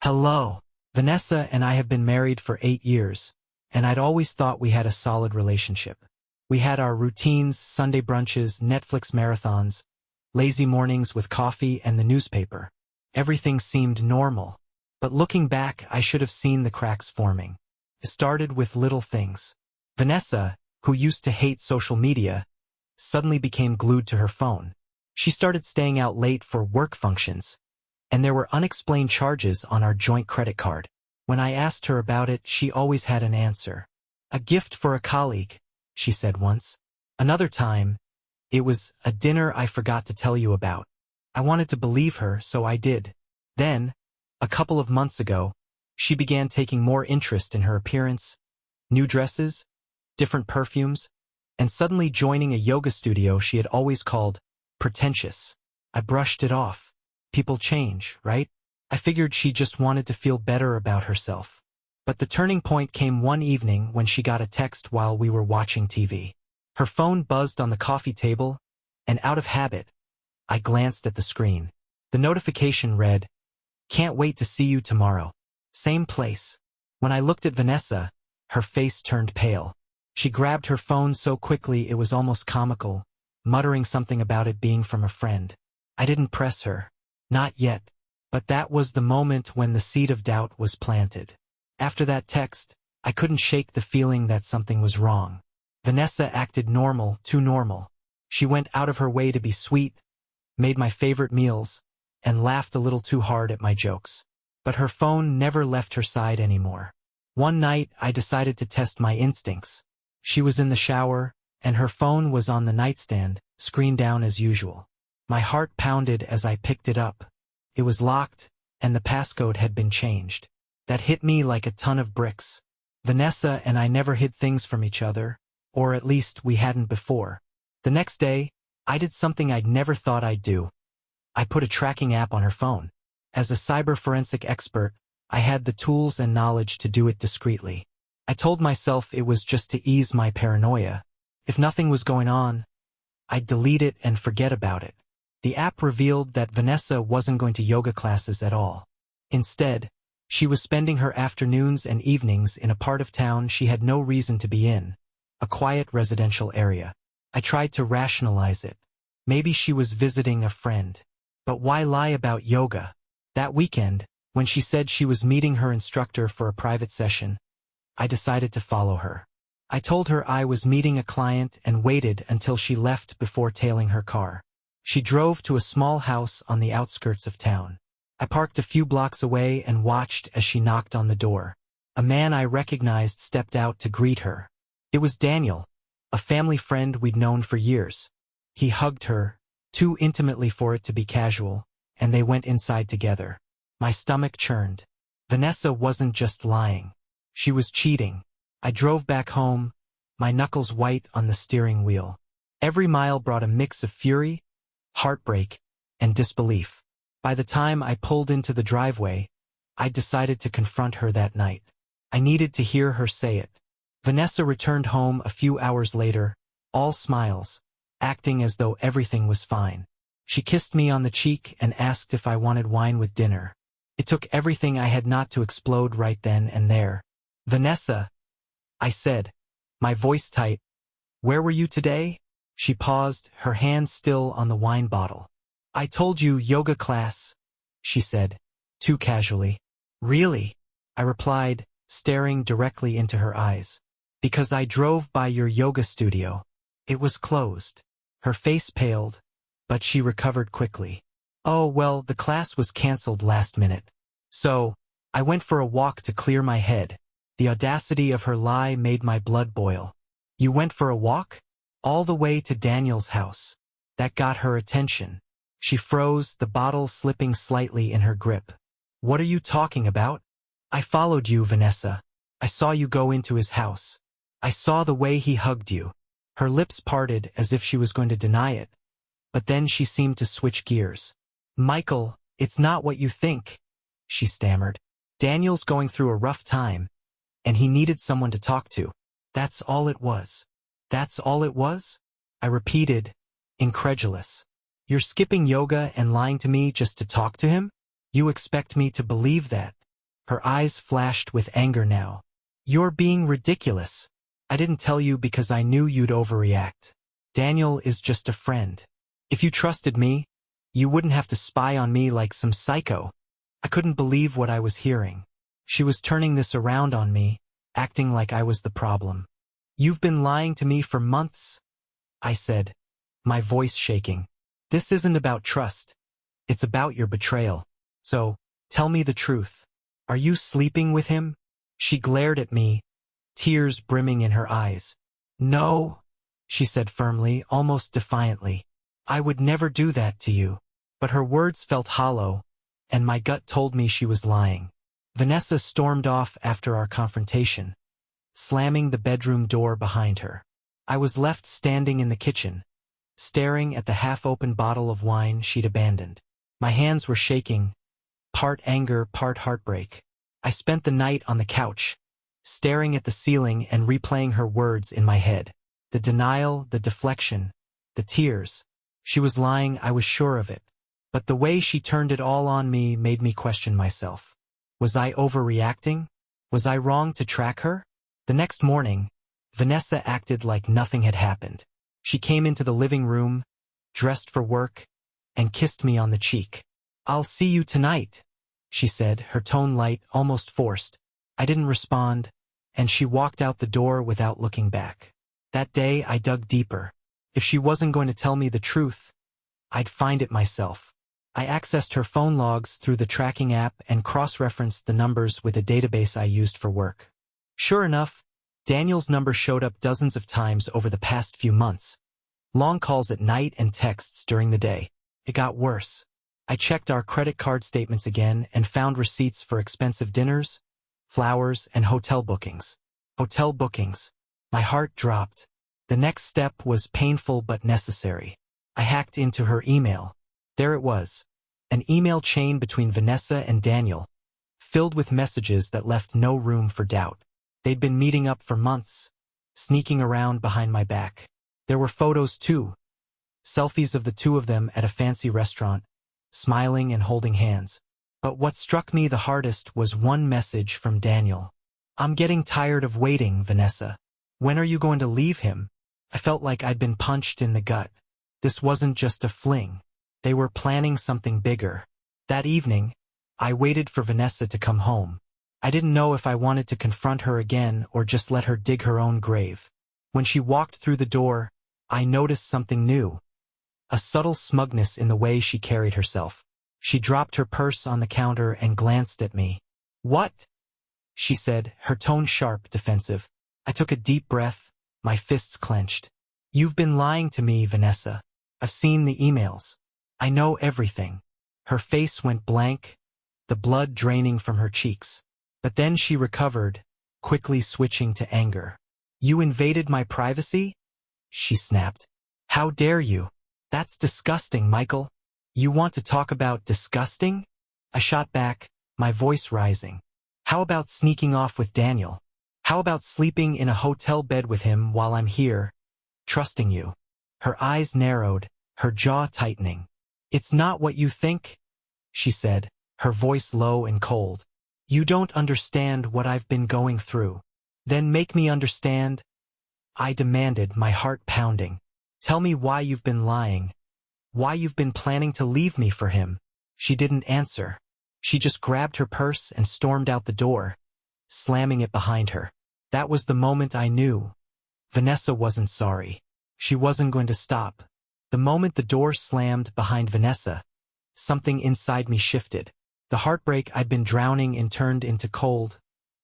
Hello. Vanessa and I have been married for 8 years, and I'd always thought we had a solid relationship. We had our routines, Sunday brunches, Netflix marathons, lazy mornings with coffee and the newspaper. Everything seemed normal. But looking back, I should have seen the cracks forming. It started with little things. Vanessa, who used to hate social media, suddenly became glued to her phone. She started staying out late for work functions, and there were unexplained charges on our joint credit card. When I asked her about it, she always had an answer. A gift for a colleague, she said once. Another time, it was a dinner I forgot to tell you about. I wanted to believe her, so I did. Then, a couple of months ago, she began taking more interest in her appearance, new dresses, different perfumes, and suddenly joining a yoga studio she had always called pretentious. I brushed it off. People change, right? I figured she just wanted to feel better about herself. But the turning point came one evening when she got a text while we were watching TV. Her phone buzzed on the coffee table, and out of habit, I glanced at the screen. The notification read, "Can't wait to see you tomorrow. Same place." When I looked at Vanessa, her face turned pale. She grabbed her phone so quickly it was almost comical, muttering something about it being from a friend. I didn't press her. Not yet. But that was the moment when the seed of doubt was planted. After that text, I couldn't shake the feeling that something was wrong. Vanessa acted normal, too normal. She went out of her way to be sweet, made my favorite meals, and laughed a little too hard at my jokes. But her phone never left her side anymore. One night, I decided to test my instincts. She was in the shower, and her phone was on the nightstand, screen down as usual. My heart pounded as I picked it up. It was locked, and the passcode had been changed. That hit me like a ton of bricks. Vanessa and I never hid things from each other, or at least we hadn't before. The next day, I did something I'd never thought I'd do. I put a tracking app on her phone. As a cyber forensic expert, I had the tools and knowledge to do it discreetly. I told myself it was just to ease my paranoia. If nothing was going on, I'd delete it and forget about it. The app revealed that Vanessa wasn't going to yoga classes at all. Instead, she was spending her afternoons and evenings in a part of town she had no reason to be in, a quiet residential area. I tried to rationalize it. Maybe she was visiting a friend. But why lie about yoga? That weekend, when she said she was meeting her instructor for a private session, I decided to follow her. I told her I was meeting a client and waited until she left before tailing her car. She drove to a small house on the outskirts of town. I parked a few blocks away and watched as she knocked on the door. A man I recognized stepped out to greet her. It was Daniel, a family friend we'd known for years. He hugged her, too intimately for it to be casual, and they went inside together. My stomach churned. Vanessa wasn't just lying. She was cheating. I drove back home, my knuckles white on the steering wheel. Every mile brought a mix of fury, heartbreak, and disbelief. By the time I pulled into the driveway, I decided to confront her that night. I needed to hear her say it. Vanessa returned home a few hours later, all smiles, acting as though everything was fine. She kissed me on the cheek and asked if I wanted wine with dinner. It took everything I had not to explode right then and there. "Vanessa," I said, my voice tight, "where were you today?" She paused, her hand still on the wine bottle. "I told you yoga class," she said, too casually. "Really?" I replied, staring directly into her eyes. "Because I drove by your yoga studio. It was closed." Her face paled, but she recovered quickly. "Oh, well, the class was canceled last minute. So, I went for a walk to clear my head." The audacity of her lie made my blood boil. "You went for a walk? All the way to Daniel's house?" That got her attention. She froze, the bottle slipping slightly in her grip. "What are you talking about?" "I followed you, Vanessa. I saw you go into his house. I saw the way he hugged you." Her lips parted as if she was going to deny it, but then she seemed to switch gears. "Michael, it's not what you think," she stammered. "Daniel's going through a rough time, and he needed someone to talk to. That's all it was." "That's all it was?" I repeated, incredulous. "You're skipping yoga and lying to me just to talk to him? You expect me to believe that?" Her eyes flashed with anger now. "You're being ridiculous. I didn't tell you because I knew you'd overreact. Daniel is just a friend. If you trusted me, you wouldn't have to spy on me like some psycho." I couldn't believe what I was hearing. She was turning this around on me, acting like I was the problem. "You've been lying to me for months," I said, my voice shaking. "This isn't about trust. It's about your betrayal. So, tell me the truth. Are you sleeping with him?" She glared at me, tears brimming in her eyes. "No," she said firmly, almost defiantly. "I would never do that to you." But her words felt hollow, and my gut told me she was lying. Vanessa stormed off after our confrontation, slamming the bedroom door behind her. I was left standing in the kitchen, staring at the half-open bottle of wine she'd abandoned. My hands were shaking, part anger, part heartbreak. I spent the night on the couch, staring at the ceiling and replaying her words in my head. The denial, the deflection, the tears. She was lying, I was sure of it. But the way she turned it all on me made me question myself. Was I overreacting? Was I wrong to track her? The next morning, Vanessa acted like nothing had happened. She came into the living room, dressed for work, and kissed me on the cheek. "I'll see you tonight," she said, her tone light, almost forced. I didn't respond, and she walked out the door without looking back. That day, I dug deeper. If she wasn't going to tell me the truth, I'd find it myself. I accessed her phone logs through the tracking app and cross-referenced the numbers with a database I used for work. Sure enough, Daniel's number showed up dozens of times over the past few months. Long calls at night and texts during the day. It got worse. I checked our credit card statements again and found receipts for expensive dinners, flowers, and hotel bookings. Hotel bookings. My heart dropped. The next step was painful but necessary. I hacked into her email. There it was, an email chain between Vanessa and Daniel, filled with messages that left no room for doubt. They'd been meeting up for months, sneaking around behind my back. There were photos too, selfies of the two of them at a fancy restaurant, smiling and holding hands. But what struck me the hardest was one message from Daniel. "I'm getting tired of waiting, Vanessa. When are you going to leave him?" I felt like I'd been punched in the gut. This wasn't just a fling. They were planning something bigger. That evening, I waited for Vanessa to come home. I didn't know if I wanted to confront her again or just let her dig her own grave. When she walked through the door, I noticed something new. A subtle smugness in the way she carried herself. She dropped her purse on the counter and glanced at me. "What?" she said, her tone sharp, defensive. I took a deep breath, my fists clenched. "You've been lying to me, Vanessa. I've seen the emails. I know everything." Her face went blank, the blood draining from her cheeks. But then she recovered, quickly switching to anger. "You invaded my privacy?" she snapped. "How dare you? That's disgusting, Michael." "You want to talk about disgusting?" I shot back, my voice rising. "How about sneaking off with Daniel? How about sleeping in a hotel bed with him while I'm here, trusting you?" Her eyes narrowed, her jaw tightening. "It's not what you think," she said, her voice low and cold. "You don't understand what I've been going through." "Then make me understand," I demanded, my heart pounding. "Tell me why you've been lying, why you've been planning to leave me for him." She didn't answer. She just grabbed her purse and stormed out the door, slamming it behind her. That was the moment I knew. Vanessa wasn't sorry. She wasn't going to stop. The moment the door slammed behind Vanessa, something inside me shifted. The heartbreak I'd been drowning in turned into cold,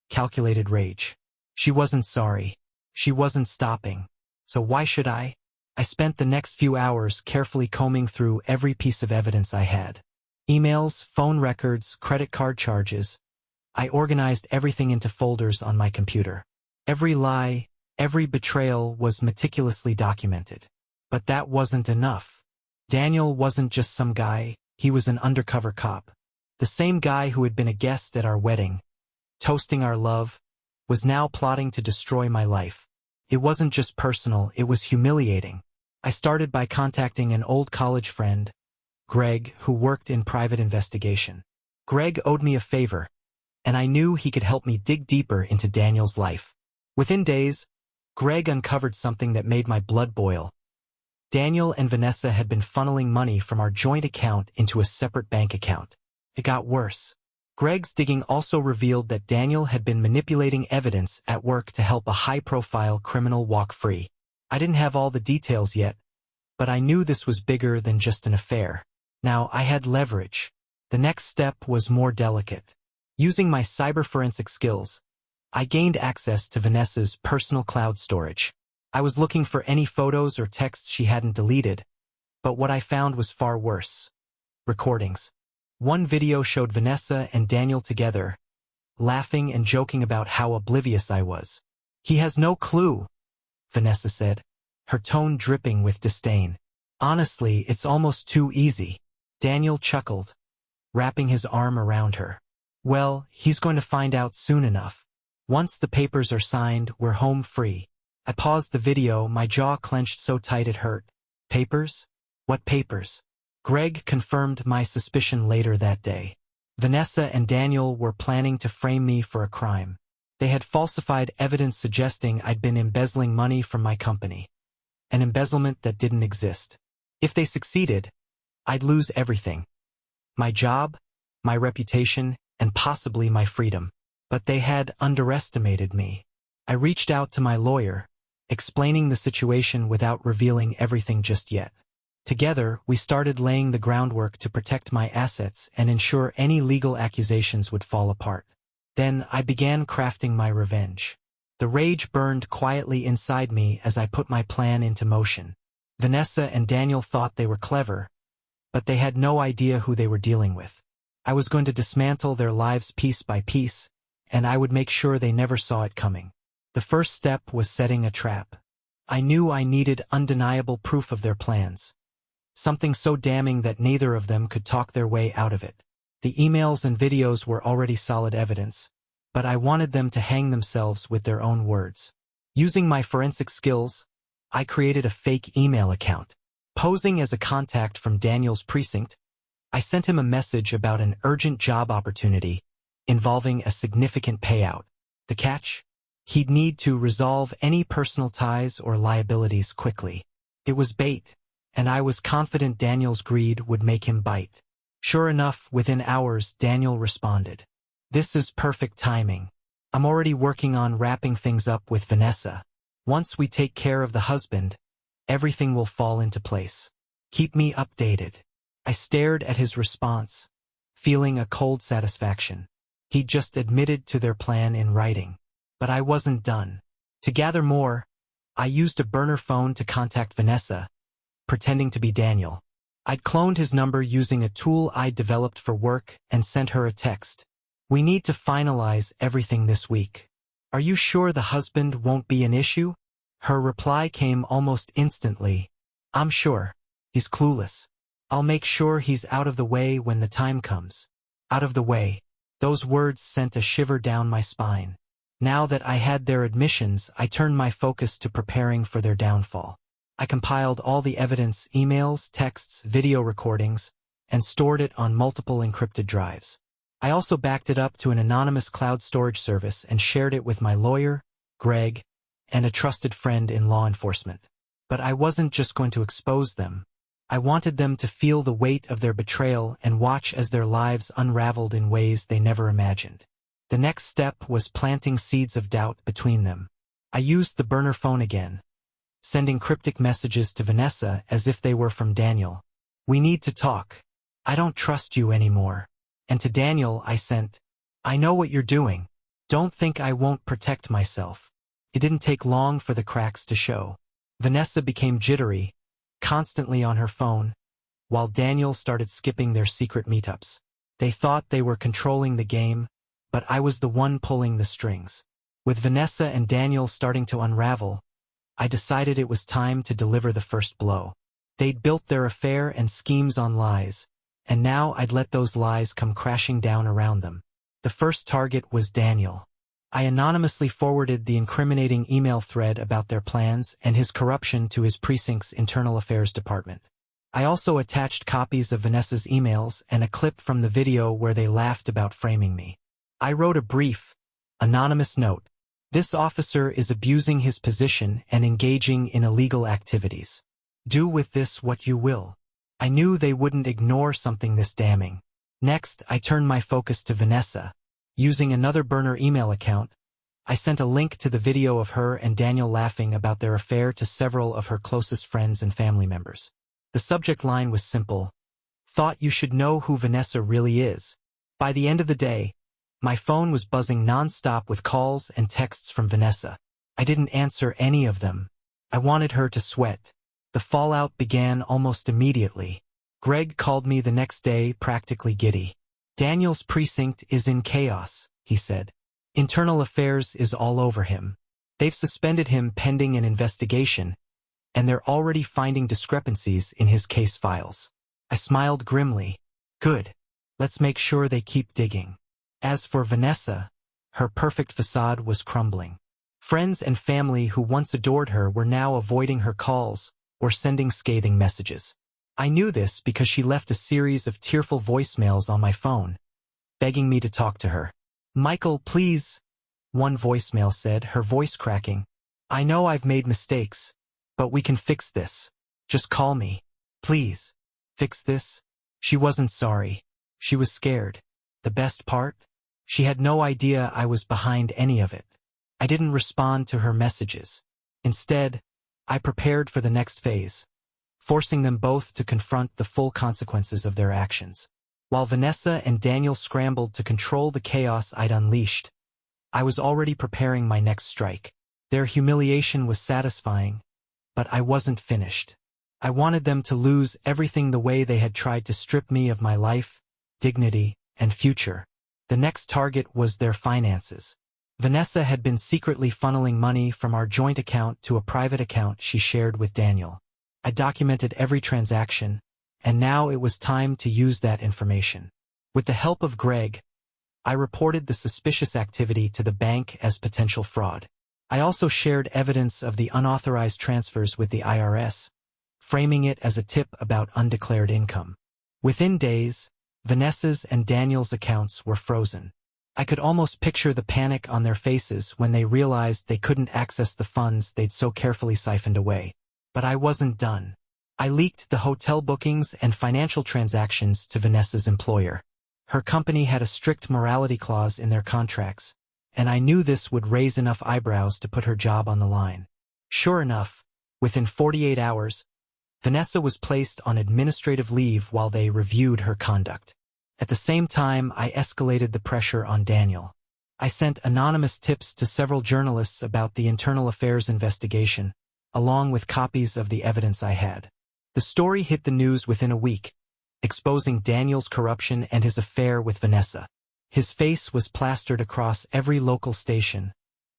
calculated rage. She wasn't sorry. She wasn't stopping. So why should I? I spent the next few hours carefully combing through every piece of evidence I had. Emails, phone records, credit card charges. I organized everything into folders on my computer. Every lie, every betrayal was meticulously documented. But that wasn't enough. Daniel wasn't just some guy, he was an undercover cop. The same guy who had been a guest at our wedding, toasting our love, was now plotting to destroy my life. It wasn't just personal, it was humiliating. I started by contacting an old college friend, Greg, who worked in private investigation. Greg owed me a favor, and I knew he could help me dig deeper into Daniel's life. Within days, Greg uncovered something that made my blood boil. Daniel and Vanessa had been funneling money from our joint account into a separate bank account. It got worse. Greg's digging also revealed that Daniel had been manipulating evidence at work to help a high-profile criminal walk free. I didn't have all the details yet, but I knew this was bigger than just an affair. Now I had leverage. The next step was more delicate. Using my cyber forensic skills, I gained access to Vanessa's personal cloud storage. I was looking for any photos or texts she hadn't deleted, but what I found was far worse. Recordings. One video showed Vanessa and Daniel together, laughing and joking about how oblivious I was. "He has no clue," Vanessa said, her tone dripping with disdain. "Honestly, it's almost too easy." Daniel chuckled, wrapping his arm around her. "Well, he's going to find out soon enough. Once the papers are signed, we're home free." I paused the video, my jaw clenched so tight it hurt. Papers? What papers? Greg confirmed my suspicion later that day. Vanessa and Daniel were planning to frame me for a crime. They had falsified evidence suggesting I'd been embezzling money from my company. An embezzlement that didn't exist. If they succeeded, I'd lose everything. My job, my reputation, and possibly my freedom. But they had underestimated me. I reached out to my lawyer, explaining the situation without revealing everything just yet. Together, we started laying the groundwork to protect my assets and ensure any legal accusations would fall apart. Then I began crafting my revenge. The rage burned quietly inside me as I put my plan into motion. Vanessa and Daniel thought they were clever, but they had no idea who they were dealing with. I was going to dismantle their lives piece by piece, and I would make sure they never saw it coming. The first step was setting a trap. I knew I needed undeniable proof of their plans. Something so damning that neither of them could talk their way out of it. The emails and videos were already solid evidence, but I wanted them to hang themselves with their own words. Using my forensic skills, I created a fake email account. Posing as a contact from Daniel's precinct, I sent him a message about an urgent job opportunity involving a significant payout. The catch? He'd need to resolve any personal ties or liabilities quickly. It was bait, and I was confident Daniel's greed would make him bite. Sure enough, within hours, Daniel responded. "This is perfect timing. I'm already working on wrapping things up with Vanessa. Once we take care of the husband, everything will fall into place. Keep me updated." I stared at his response, feeling a cold satisfaction. He'd just admitted to their plan in writing. But I wasn't done. To gather more, I used a burner phone to contact Vanessa, pretending to be Daniel. I'd cloned his number using a tool I'd developed for work and sent her a text. "We need to finalize everything this week. Are you sure the husband won't be an issue?" Her reply came almost instantly. "I'm sure. He's clueless. I'll make sure he's out of the way when the time comes." Out of the way. Those words sent a shiver down my spine. Now that I had their admissions, I turned my focus to preparing for their downfall. I compiled all the evidence, emails, texts, video recordings, and stored it on multiple encrypted drives. I also backed it up to an anonymous cloud storage service and shared it with my lawyer, Greg, and a trusted friend in law enforcement. But I wasn't just going to expose them. I wanted them to feel the weight of their betrayal and watch as their lives unraveled in ways they never imagined. The next step was planting seeds of doubt between them. I used the burner phone again, sending cryptic messages to Vanessa as if they were from Daniel. "We need to talk. I don't trust you anymore." And to Daniel I sent, "I know what you're doing. Don't think I won't protect myself." It didn't take long for the cracks to show. Vanessa became jittery, constantly on her phone, while Daniel started skipping their secret meetups. They thought they were controlling the game, but I was the one pulling the strings. With Vanessa and Daniel starting to unravel, I decided it was time to deliver the first blow. They'd built their affair and schemes on lies, and now I'd let those lies come crashing down around them. The first target was Daniel. I anonymously forwarded the incriminating email thread about their plans and his corruption to his precinct's internal affairs department. I also attached copies of Vanessa's emails and a clip from the video where they laughed about framing me. I wrote a brief, anonymous note. This officer is abusing his position and engaging in illegal activities. Do with this what you will. I knew they wouldn't ignore something this damning. Next, I turned my focus to Vanessa. Using another burner email account, I sent a link to the video of her and Daniel laughing about their affair to several of her closest friends and family members. The subject line was simple. Thought you should know who Vanessa really is. By the end of the day, my phone was buzzing non-stop with calls and texts from Vanessa. I didn't answer any of them. I wanted her to sweat. The fallout began almost immediately. Greg called me the next day, practically giddy. Daniel's precinct is in chaos, he said. Internal affairs is all over him. They've suspended him pending an investigation, and they're already finding discrepancies in his case files. I smiled grimly. Good. Let's make sure they keep digging. As for Vanessa, her perfect facade was crumbling. Friends and family who once adored her were now avoiding her calls or sending scathing messages. I knew this because she left a series of tearful voicemails on my phone, begging me to talk to her. Michael, please, one voicemail said, her voice cracking. I know I've made mistakes, but we can fix this. Just call me. Please. Fix this? She wasn't sorry. She was scared. The best part? She had no idea I was behind any of it. I didn't respond to her messages. Instead, I prepared for the next phase, forcing them both to confront the full consequences of their actions. While Vanessa and Daniel scrambled to control the chaos I'd unleashed, I was already preparing my next strike. Their humiliation was satisfying, but I wasn't finished. I wanted them to lose everything the way they had tried to strip me of my life, dignity, and future. The next target was their finances. Vanessa had been secretly funneling money from our joint account to a private account she shared with Daniel. I documented every transaction, and now it was time to use that information. With the help of Greg, I reported the suspicious activity to the bank as potential fraud. I also shared evidence of the unauthorized transfers with the IRS, framing it as a tip about undeclared income. Within days, Vanessa's and Daniel's accounts were frozen. I could almost picture the panic on their faces when they realized they couldn't access the funds they'd so carefully siphoned away. But I wasn't done. I leaked the hotel bookings and financial transactions to Vanessa's employer. Her company had a strict morality clause in their contracts, and I knew this would raise enough eyebrows to put her job on the line. Sure enough, within 48 hours, Vanessa was placed on administrative leave while they reviewed her conduct. At the same time, I escalated the pressure on Daniel. I sent anonymous tips to several journalists about the internal affairs investigation, along with copies of the evidence I had. The story hit the news within a week, exposing Daniel's corruption and his affair with Vanessa. His face was plastered across every local station,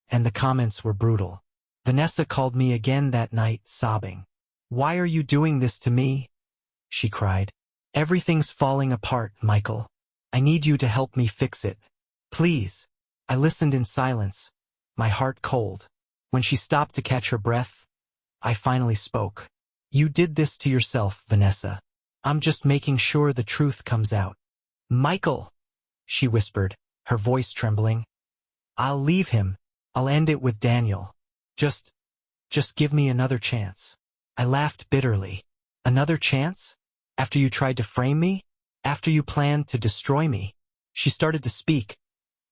and the comments were brutal. Vanessa called me again that night, sobbing. "Why are you doing this to me?" she cried. "Everything's falling apart, Michael. I need you to help me fix it. Please." I listened in silence, my heart cold. When she stopped to catch her breath, I finally spoke. "You did this to yourself, Vanessa. I'm just making sure the truth comes out." "Michael," she whispered, her voice trembling. "I'll leave him. I'll end it with Daniel. Just give me another chance." I laughed bitterly. "Another chance? After you tried to frame me? After you planned to destroy me?" She started to speak,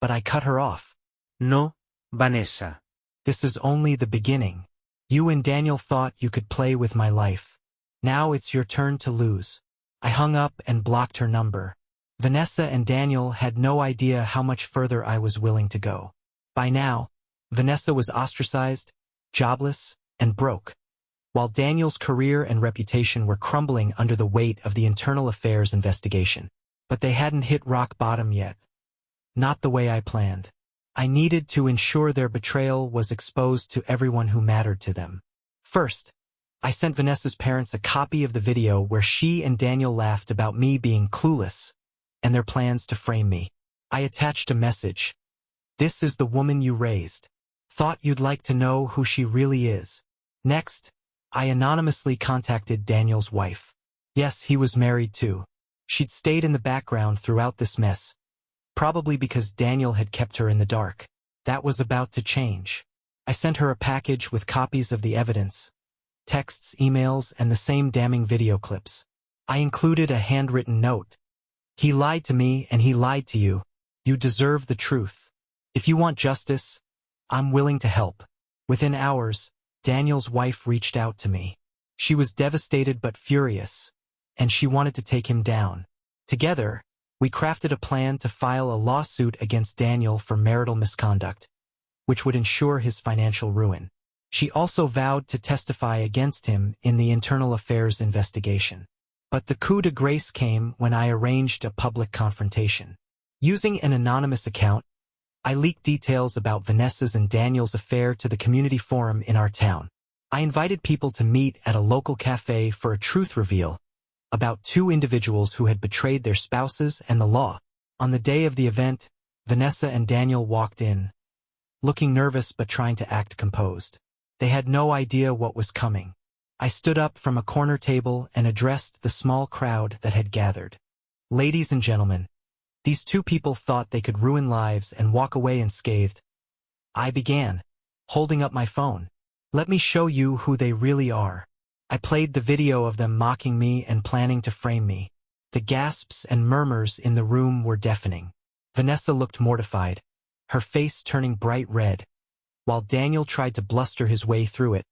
but I cut her off. No, Vanessa. This is only the beginning. You and Daniel thought you could play with my life. Now it's your turn to lose. I hung up and blocked her number. Vanessa and Daniel had no idea how much further I was willing to go. By now, Vanessa was ostracized, jobless, and broke, while Daniel's career and reputation were crumbling under the weight of the internal affairs investigation. But they hadn't hit rock bottom yet. Not the way I planned. I needed to ensure their betrayal was exposed to everyone who mattered to them. First, I sent Vanessa's parents a copy of the video where she and Daniel laughed about me being clueless and their plans to frame me. I attached a message. "This is the woman you raised. Thought you'd like to know who she really is." Next, I anonymously contacted Daniel's wife. Yes, he was married too. She'd stayed in the background throughout this mess, probably because Daniel had kept her in the dark. That was about to change. I sent her a package with copies of the evidence, texts, emails, and the same damning video clips. I included a handwritten note. He lied to me and he lied to you. You deserve the truth. If you want justice, I'm willing to help. Within hours, Daniel's wife reached out to me. She was devastated but furious, and she wanted to take him down. Together, we crafted a plan to file a lawsuit against Daniel for marital misconduct, which would ensure his financial ruin. She also vowed to testify against him in the internal affairs investigation. But the coup de grace came when I arranged a public confrontation. Using an anonymous account, I leaked details about Vanessa's and Daniel's affair to the community forum in our town. I invited people to meet at a local cafe for a truth reveal about two individuals who had betrayed their spouses and the law. On the day of the event, Vanessa and Daniel walked in, looking nervous but trying to act composed. They had no idea what was coming. I stood up from a corner table and addressed the small crowd that had gathered. Ladies and gentlemen, these two people thought they could ruin lives and walk away unscathed. I began, holding up my phone. Let me show you who they really are. I played the video of them mocking me and planning to frame me. The gasps and murmurs in the room were deafening. Vanessa looked mortified, her face turning bright red, while Daniel tried to bluster his way through it,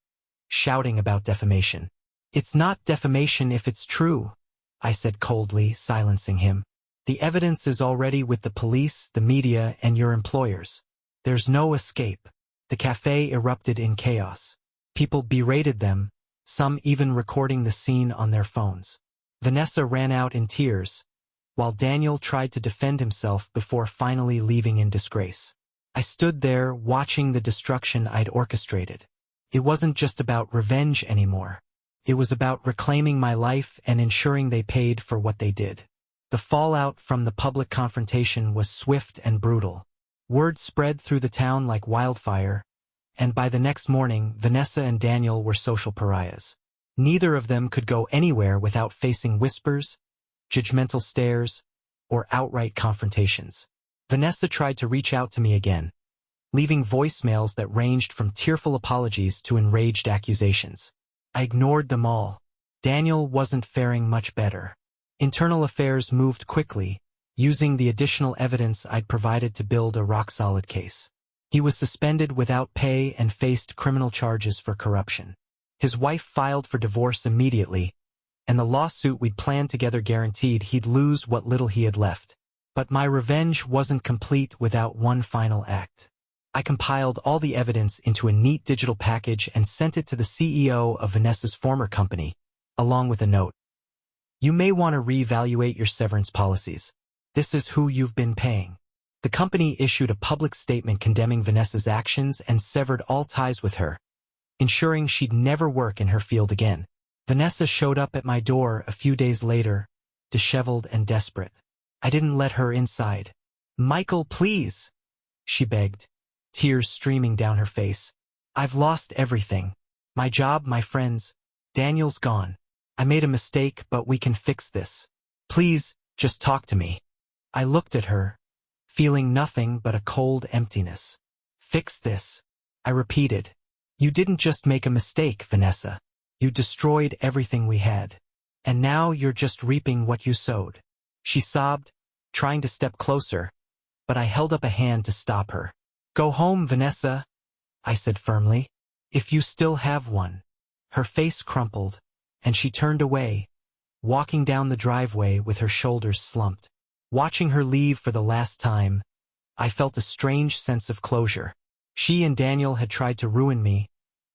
shouting about defamation. It's not defamation if it's true, I said coldly, silencing him. The evidence is already with the police, the media, and your employers. There's no escape. The cafe erupted in chaos. People berated them, some even recording the scene on their phones. Vanessa ran out in tears, while Daniel tried to defend himself before finally leaving in disgrace. I stood there watching the destruction I'd orchestrated. It wasn't just about revenge anymore. It was about reclaiming my life and ensuring they paid for what they did. The fallout from the public confrontation was swift and brutal. Word spread through the town like wildfire, and by the next morning, Vanessa and Daniel were social pariahs. Neither of them could go anywhere without facing whispers, judgmental stares, or outright confrontations. Vanessa tried to reach out to me again, leaving voicemails that ranged from tearful apologies to enraged accusations. I ignored them all. Daniel wasn't faring much better. Internal affairs moved quickly, using the additional evidence I'd provided to build a rock-solid case. He was suspended without pay and faced criminal charges for corruption. His wife filed for divorce immediately, and the lawsuit we'd planned together guaranteed he'd lose what little he had left. But my revenge wasn't complete without one final act. I compiled all the evidence into a neat digital package and sent it to the CEO of Vanessa's former company, along with a note. You may want to reevaluate your severance policies. This is who you've been paying. The company issued a public statement condemning Vanessa's actions and severed all ties with her, ensuring she'd never work in her field again. Vanessa showed up at my door a few days later, disheveled and desperate. I didn't let her inside. Michael, please, she begged, tears streaming down her face. I've lost everything. My job, my friends. Daniel's gone. I made a mistake, but we can fix this. Please, just talk to me. I looked at her, feeling nothing but a cold emptiness. Fix this, I repeated. You didn't just make a mistake, Vanessa. You destroyed everything we had. And now you're just reaping what you sowed. She sobbed, trying to step closer, but I held up a hand to stop her. Go home, Vanessa, I said firmly, if you still have one. Her face crumpled, and she turned away, walking down the driveway with her shoulders slumped. Watching her leave for the last time, I felt a strange sense of closure. She and Daniel had tried to ruin me,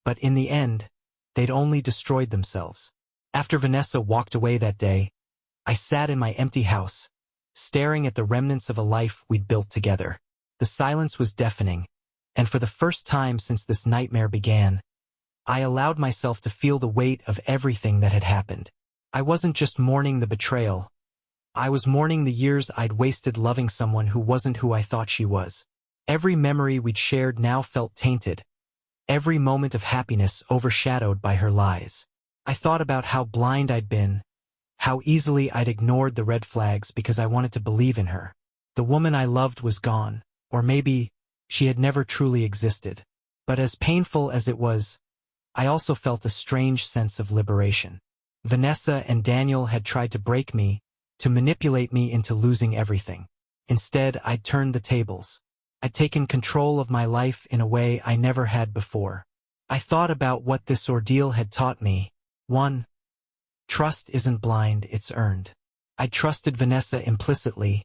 but in the end, they'd only destroyed themselves. After Vanessa walked away that day, I sat in my empty house, staring at the remnants of a life we'd built together. The silence was deafening, and for the first time since this nightmare began, I allowed myself to feel the weight of everything that had happened. I wasn't just mourning the betrayal. I was mourning the years I'd wasted loving someone who wasn't who I thought she was. Every memory we'd shared now felt tainted, every moment of happiness overshadowed by her lies. I thought about how blind I'd been, how easily I'd ignored the red flags because I wanted to believe in her. The woman I loved was gone, or maybe she had never truly existed. But as painful as it was, I also felt a strange sense of liberation. Vanessa and Daniel had tried to break me, to manipulate me into losing everything. Instead, I'd turned the tables. I'd taken control of my life in a way I never had before. I thought about what this ordeal had taught me. 1. Trust isn't blind, it's earned. I trusted Vanessa implicitly,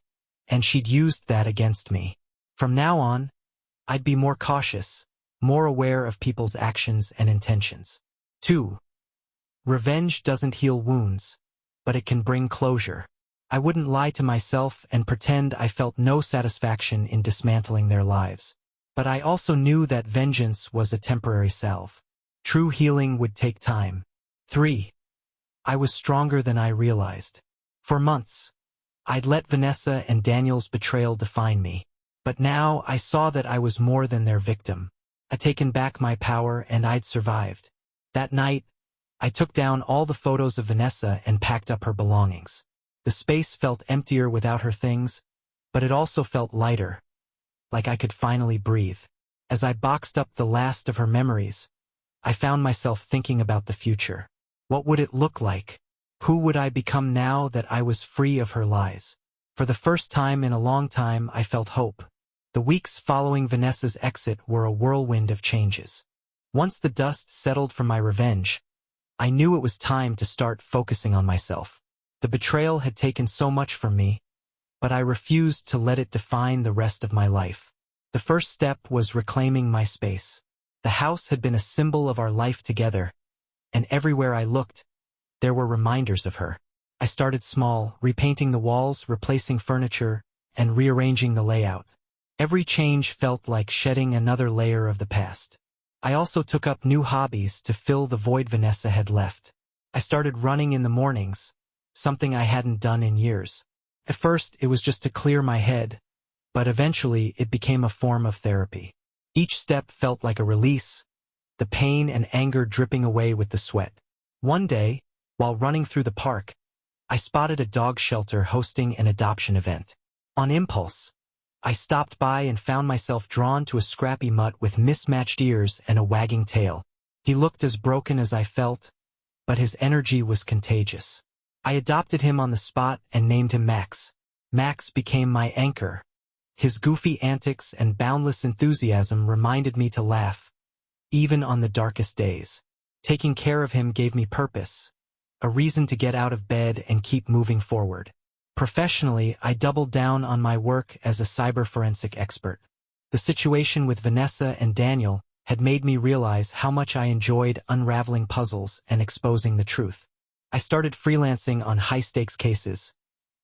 and she'd used that against me. From now on, I'd be more cautious, more aware of people's actions and intentions. 2. Revenge doesn't heal wounds, but it can bring closure. I wouldn't lie to myself and pretend I felt no satisfaction in dismantling their lives. But I also knew that vengeance was a temporary salve. True healing would take time. 3. I was stronger than I realized. For months, I'd let Vanessa and Daniel's betrayal define me. But now I saw that I was more than their victim. I'd taken back my power and I'd survived. That night, I took down all the photos of Vanessa and packed up her belongings. The space felt emptier without her things, but it also felt lighter, like I could finally breathe. As I boxed up the last of her memories, I found myself thinking about the future. What would it look like? Who would I become now that I was free of her lies? For the first time in a long time, I felt hope. The weeks following Vanessa's exit were a whirlwind of changes. Once the dust settled from my revenge, I knew it was time to start focusing on myself. The betrayal had taken so much from me, but I refused to let it define the rest of my life. The first step was reclaiming my space. The house had been a symbol of our life together, and everywhere I looked, there were reminders of her. I started small, repainting the walls, replacing furniture, and rearranging the layout. Every change felt like shedding another layer of the past. I also took up new hobbies to fill the void Vanessa had left. I started running in the mornings, something I hadn't done in years. At first, it was just to clear my head, but eventually it became a form of therapy. Each step felt like a release, the pain and anger dripping away with the sweat. One day, while running through the park, I spotted a dog shelter hosting an adoption event. On impulse, I stopped by and found myself drawn to a scrappy mutt with mismatched ears and a wagging tail. He looked as broken as I felt, but his energy was contagious. I adopted him on the spot and named him Max. Max became my anchor. His goofy antics and boundless enthusiasm reminded me to laugh, even on the darkest days. Taking care of him gave me purpose, a reason to get out of bed and keep moving forward. Professionally, I doubled down on my work as a cyber forensic expert. The situation with Vanessa and Daniel had made me realize how much I enjoyed unraveling puzzles and exposing the truth. I started freelancing on high-stakes cases,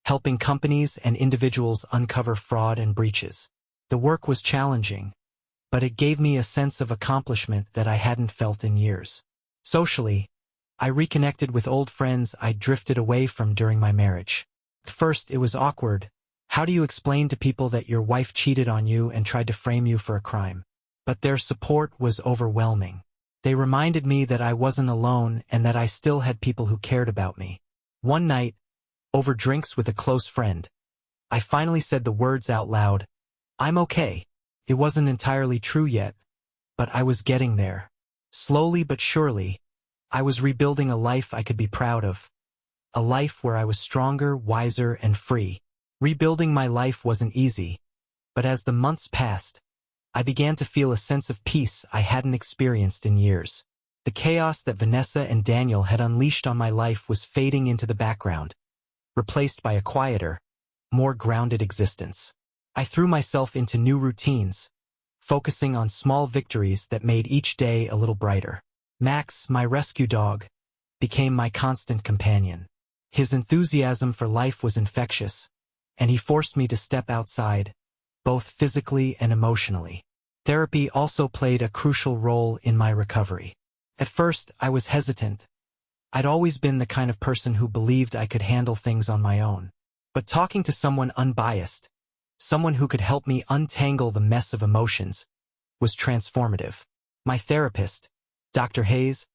helping companies and individuals uncover fraud and breaches. The work was challenging, but it gave me a sense of accomplishment that I hadn't felt in years. Socially, I reconnected with old friends I'd drifted away from during my marriage. At first, it was awkward. How do you explain to people that your wife cheated on you and tried to frame you for a crime? But their support was overwhelming. They reminded me that I wasn't alone and that I still had people who cared about me. One night, over drinks with a close friend, I finally said the words out loud, "I'm okay." It wasn't entirely true yet, but I was getting there. Slowly but surely, I was rebuilding a life I could be proud of. A life where I was stronger, wiser, and free. Rebuilding my life wasn't easy, but as the months passed, I began to feel a sense of peace I hadn't experienced in years. The chaos that Vanessa and Daniel had unleashed on my life was fading into the background, replaced by a quieter, more grounded existence. I threw myself into new routines, focusing on small victories that made each day a little brighter. Max, my rescue dog, became my constant companion. His enthusiasm for life was infectious, and he forced me to step outside, both physically and emotionally. Therapy also played a crucial role in my recovery. At first, I was hesitant. I'd always been the kind of person who believed I could handle things on my own. But talking to someone unbiased, someone who could help me untangle the mess of emotions, was transformative. My therapist, Dr. Hayes,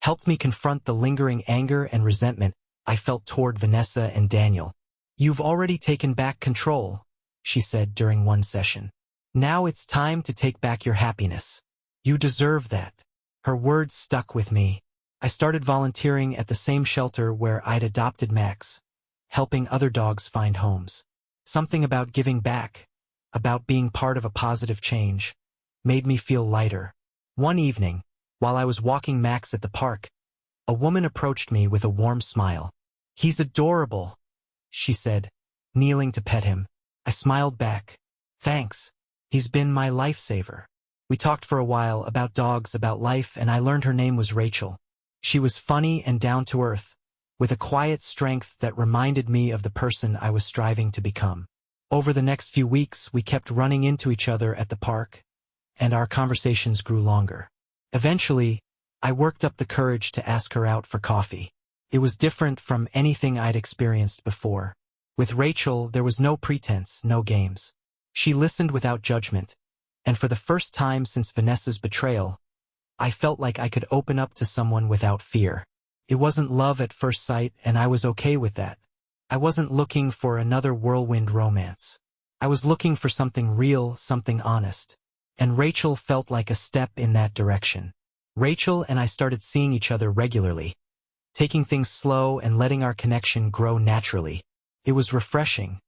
helped me confront the lingering anger and resentment I felt toward Vanessa and Daniel. "You've already taken back control," she said during one session. Now it's time to take back your happiness. You deserve that. Her words stuck with me. I started volunteering at the same shelter where I'd adopted Max, helping other dogs find homes. Something about giving back, about being part of a positive change, made me feel lighter. One evening, while I was walking Max at the park, a woman approached me with a warm smile. "He's adorable," she said, kneeling to pet him. I smiled back. "Thanks. He's been my lifesaver." We talked for a while about dogs, about life, and I learned her name was Rachel. She was funny and down to earth, with a quiet strength that reminded me of the person I was striving to become. Over the next few weeks, we kept running into each other at the park, and our conversations grew longer. Eventually, I worked up the courage to ask her out for coffee. It was different from anything I'd experienced before. With Rachel, there was no pretense, no games. She listened without judgment, and for the first time since Vanessa's betrayal, I felt like I could open up to someone without fear. It wasn't love at first sight, and I was okay with that. I wasn't looking for another whirlwind romance. I was looking for something real, something honest. And Rachel felt like a step in that direction. Rachel and I started seeing each other regularly, taking things slow and letting our connection grow naturally. It was refreshing.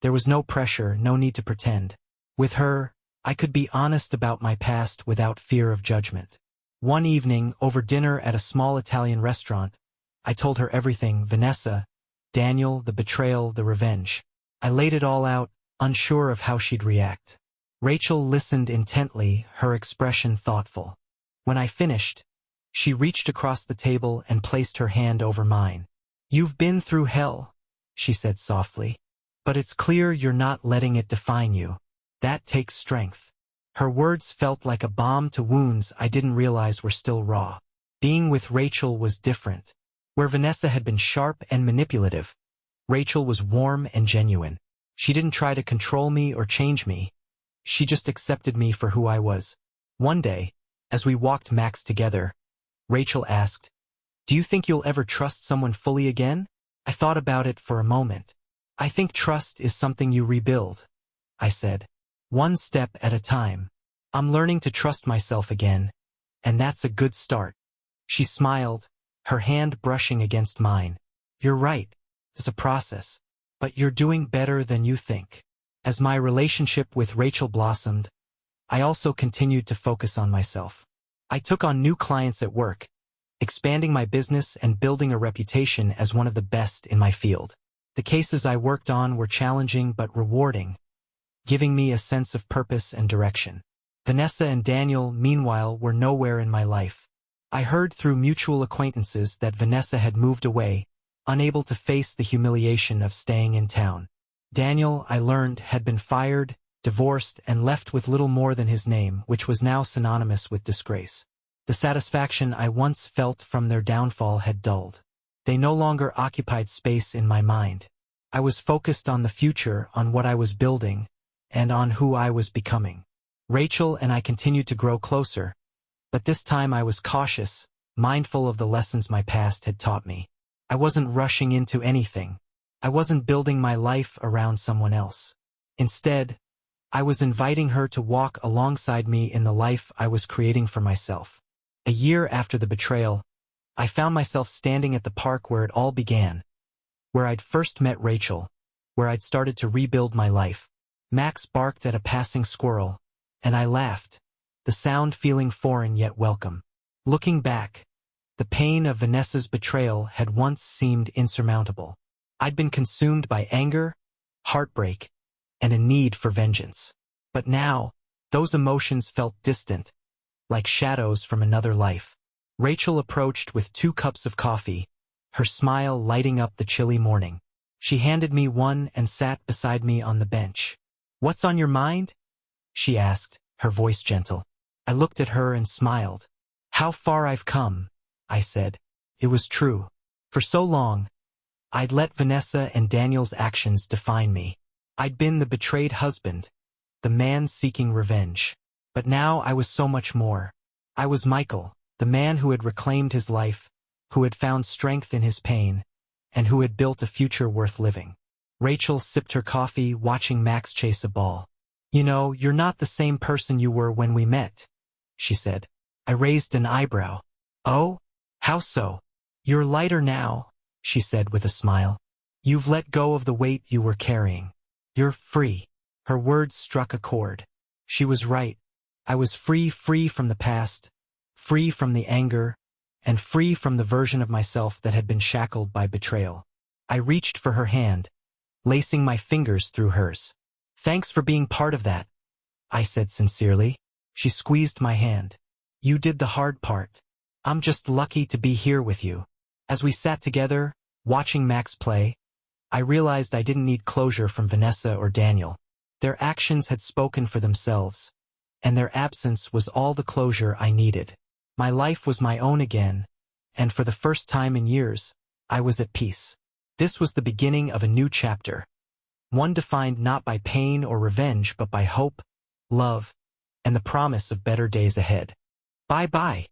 There was no pressure, no need to pretend. With her, I could be honest about my past without fear of judgment. One evening, over dinner at a small Italian restaurant, I told her everything: Vanessa, Daniel, the betrayal, the revenge. I laid it all out, unsure of how she'd react. Rachel listened intently, her expression thoughtful. When I finished, she reached across the table and placed her hand over mine. "You've been through hell," she said softly, "but it's clear you're not letting it define you. That takes strength." Her words felt like a balm to wounds I didn't realize were still raw. Being with Rachel was different. Where Vanessa had been sharp and manipulative, Rachel was warm and genuine. She didn't try to control me or change me. She just accepted me for who I was. One day, as we walked Max together, Rachel asked, "Do you think you'll ever trust someone fully again?" I thought about it for a moment. "I think trust is something you rebuild," I said. "One step at a time. I'm learning to trust myself again, and that's a good start." She smiled, her hand brushing against mine. "You're right. It's a process, but you're doing better than you think." As my relationship with Rachel blossomed, I also continued to focus on myself. I took on new clients at work, expanding my business and building a reputation as one of the best in my field. The cases I worked on were challenging but rewarding, giving me a sense of purpose and direction. Vanessa and Daniel, meanwhile, were nowhere in my life. I heard through mutual acquaintances that Vanessa had moved away, unable to face the humiliation of staying in town. Daniel, I learned, had been fired, divorced, and left with little more than his name, which was now synonymous with disgrace. The satisfaction I once felt from their downfall had dulled. They no longer occupied space in my mind. I was focused on the future, on what I was building, and on who I was becoming. Rachel and I continued to grow closer, but this time I was cautious, mindful of the lessons my past had taught me. I wasn't rushing into anything. I wasn't building my life around someone else. Instead, I was inviting her to walk alongside me in the life I was creating for myself. A year after the betrayal, I found myself standing at the park where it all began, where I'd first met Rachel, where I'd started to rebuild my life. Max barked at a passing squirrel, and I laughed, the sound feeling foreign yet welcome. Looking back, the pain of Vanessa's betrayal had once seemed insurmountable. I'd been consumed by anger, heartbreak, and a need for vengeance. But now, those emotions felt distant, like shadows from another life. Rachel approached with 2 cups of coffee, her smile lighting up the chilly morning. She handed me one and sat beside me on the bench. "What's on your mind?" she asked, her voice gentle. I looked at her and smiled. "How far I've come," I said. It was true. For so long, I'd let Vanessa and Daniel's actions define me. I'd been the betrayed husband, the man seeking revenge. But now I was so much more. I was Michael, the man who had reclaimed his life, who had found strength in his pain, and who had built a future worth living. Rachel sipped her coffee, watching Max chase a ball. You know, you're not the same person you were when we met, she said. I raised an eyebrow. Oh? How so? You're lighter now, she said with a smile. You've let go of the weight you were carrying. You're free. Her words struck a chord. She was right. I was free from the past, free from the anger, and free from the version of myself that had been shackled by betrayal. I reached for her hand, lacing my fingers through hers. Thanks for being part of that, I said sincerely. She squeezed my hand. You did the hard part. I'm just lucky to be here with you. As we sat together, watching Max play, I realized I didn't need closure from Vanessa or Daniel. Their actions had spoken for themselves, and their absence was all the closure I needed. My life was my own again, and for the first time in years, I was at peace. This was the beginning of a new chapter, one defined not by pain or revenge but by hope, love, and the promise of better days ahead. Bye-bye.